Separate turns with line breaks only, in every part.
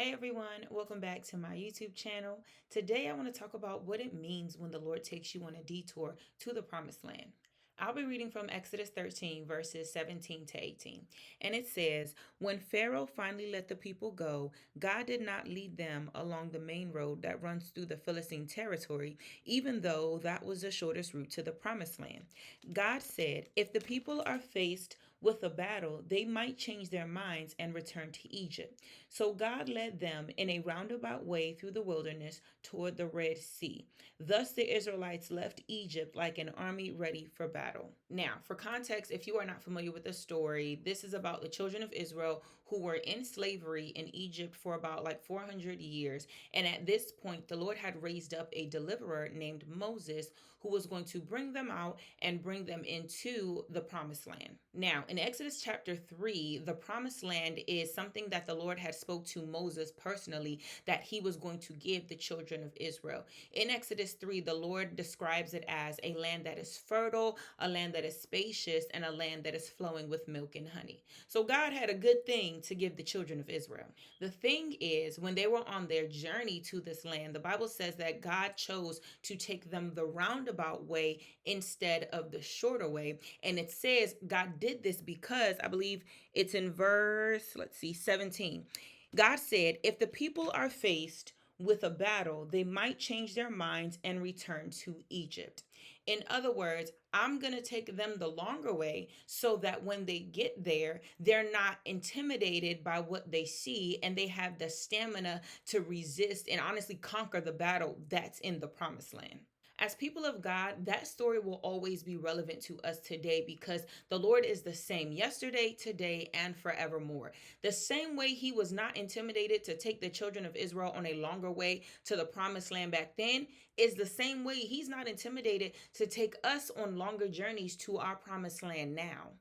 Hey everyone, welcome back to my YouTube channel. Today I want to talk about what it means when the Lord takes you on a detour to the promised land. I'll be reading from Exodus 13, verses 17 to 18. And it says, "When Pharaoh finally let the people go, God did not lead them along the main road that runs through the Philistine territory, even though that was the shortest route to the promised land. God said, if the people are faced with a battle, they might change their minds and return to Egypt. So God led them in a roundabout way through the wilderness toward the Red Sea. Thus the Israelites left Egypt like an army ready for battle." Now, for context, if you are not familiar with the story, this is about the children of Israel who were in slavery in Egypt for about like 400 years. And at this point, the Lord had raised up a deliverer named Moses who was going to bring them out and bring them into the promised land. Now, in Exodus chapter 3, the promised land is something that the Lord had spoke to Moses personally that he was going to give the children of Israel. In Exodus 3, the Lord describes it as a land that is fertile, a land that is spacious, and a land that is flowing with milk and honey. So God had a good thing to give the children of Israel. The thing is, when they were on their journey to this land, the Bible says that God chose to take them the roundabout way instead of the shorter way. And it says God did this because I believe it's in verse, 17. God said, if the people are faced with a battle, they might change their minds and return to Egypt. In other words, I'm going to take them the longer way so that when they get there, they're not intimidated by what they see and they have the stamina to resist and honestly conquer the battle that's in the promised land. As people of God, that story will always be relevant to us today because the Lord is the same yesterday, today, and forevermore. The same way he was not intimidated to take the children of Israel on a longer way to the promised land back then is the same way he's not intimidated to take us on longer journeys to our promised land now.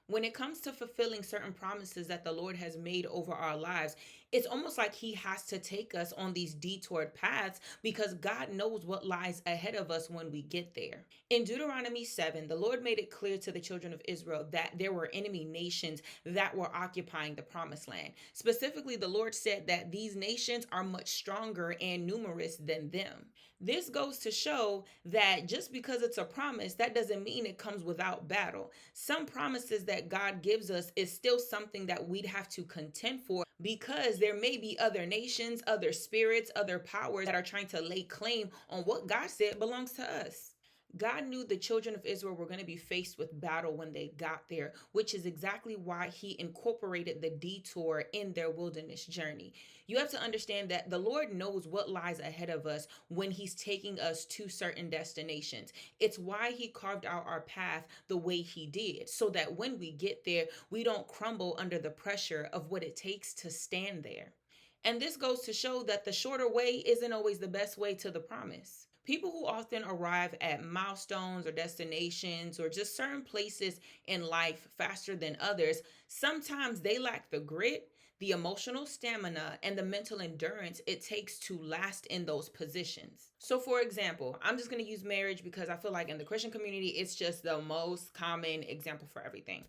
When it comes to fulfilling certain promises that the Lord has made over our lives, it's almost like he has to take us on these detoured paths because God knows what lies ahead of us when we get there. In Deuteronomy 7, the Lord made it clear to the children of Israel that there were enemy nations that were occupying the promised land. Specifically, the Lord said that these nations are much stronger and numerous than them. This goes to show that just because it's a promise, that doesn't mean it comes without battle. Some promises that God gives us is still something that we'd have to contend for because there may be other nations, other spirits, other powers that are trying to lay claim on what God said belongs to us. God knew the children of Israel were going to be faced with battle when they got there, which is exactly why he incorporated the detour in their wilderness journey. You have to understand that the Lord knows what lies ahead of us when he's taking us to certain destinations. It's why he carved out our path the way he did, so that when we get there, we don't crumble under the pressure of what it takes to stand there. And this goes to show that the shorter way isn't always the best way to the promise. People who often arrive at milestones or destinations or just certain places in life faster than others, sometimes they lack the grit, the emotional stamina, and the mental endurance it takes to last in those positions. So, for example, I'm just going to use marriage because I feel like in the Christian community, it's just the most common example for everything.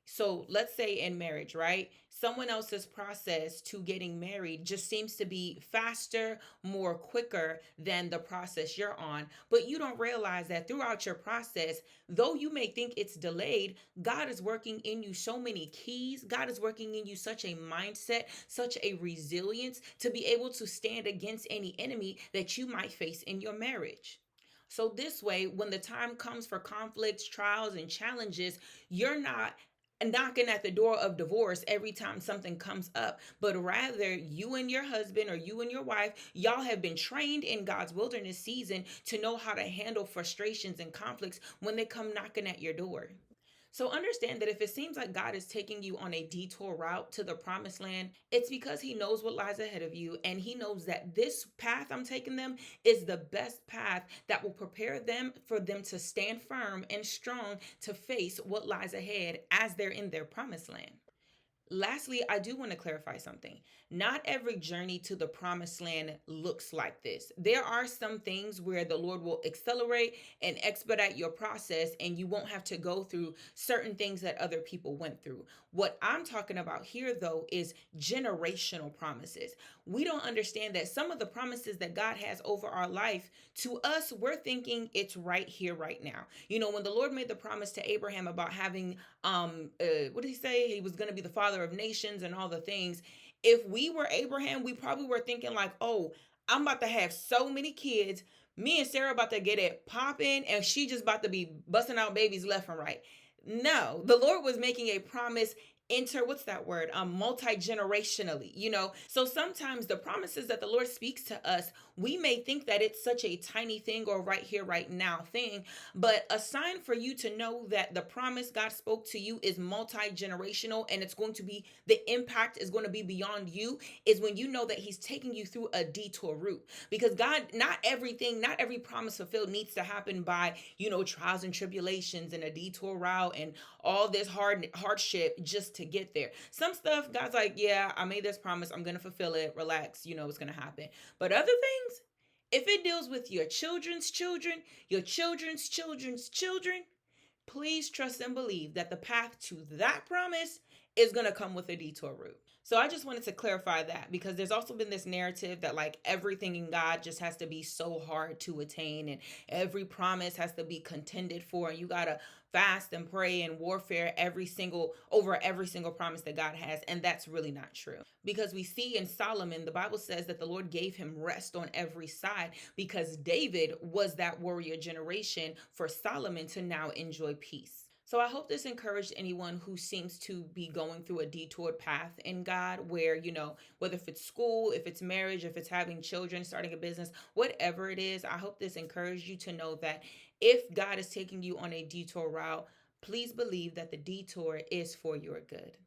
So let's say in marriage, right? Someone else's process to getting married just seems to be faster, more quicker than the process you're on. But you don't realize that throughout your process, though you may think it's delayed, God is working in you so many keys. God is working in you such a mindset, such a resilience to be able to stand against any enemy that you might face in your marriage. So this way, when the time comes for conflicts, trials, and challenges, you're not knocking at the door of divorce every time something comes up, but rather you and your husband or you and your wife, y'all have been trained in God's wilderness season to know how to handle frustrations and conflicts when they come knocking at your door. So understand that if it seems like God is taking you on a detour route to the promised land, it's because he knows what lies ahead of you and he knows that this path I'm taking them is the best path that will prepare them for them to stand firm and strong to face what lies ahead as they're in their promised land. Lastly, I do want to clarify something. Not every journey to the promised land looks like this. There are some things where the Lord will accelerate and expedite your process, and you won't have to go through certain things that other people went through. What I'm talking about here, though, is generational promises. we don't understand that some of the promises that God has over our life, to us, we're thinking it's right here, right now. When the Lord made the promise to Abraham about having, what did he say? He was going to be the father of nations and all the things. If we were Abraham, we probably were thinking like, oh, I'm about to have so many kids. Me and Sarah about to get it popping, and she just about to be busting out babies left and right. No, the Lord was making a promise what's that word, multi-generationally. So sometimes the promises that the Lord speaks to us, we may think that it's such a tiny thing or right here right now thing, but a sign for you to know that the promise God spoke to you is multi-generational, and it's going to be, the impact is going to be beyond you, is when you know that He's taking you through a detour route. Because God, not every promise fulfilled needs to happen by trials and tribulations and a detour route and all this hardship just to get there. Some stuff God's like, yeah, I made this promise, I'm gonna fulfill it, relax, it's gonna happen. But other things, if it deals with your children's children, your children's children's children, please trust and believe that the path to that promise is going to come with a detour route. So I just wanted to clarify that, because there's also been this narrative that like everything in God just has to be so hard to attain, and every promise has to be contended for, and you got to fast and pray and warfare over every single promise that God has. And that's really not true, because we see in Solomon, the Bible says that the Lord gave him rest on every side, because David was that warrior generation for Solomon to now enjoy peace. So I hope this encouraged anyone who seems to be going through a detoured path in God, where, whether if it's school, if it's marriage, if it's having children, starting a business, whatever it is, I hope this encouraged you to know that if God is taking you on a detour route, please believe that the detour is for your good.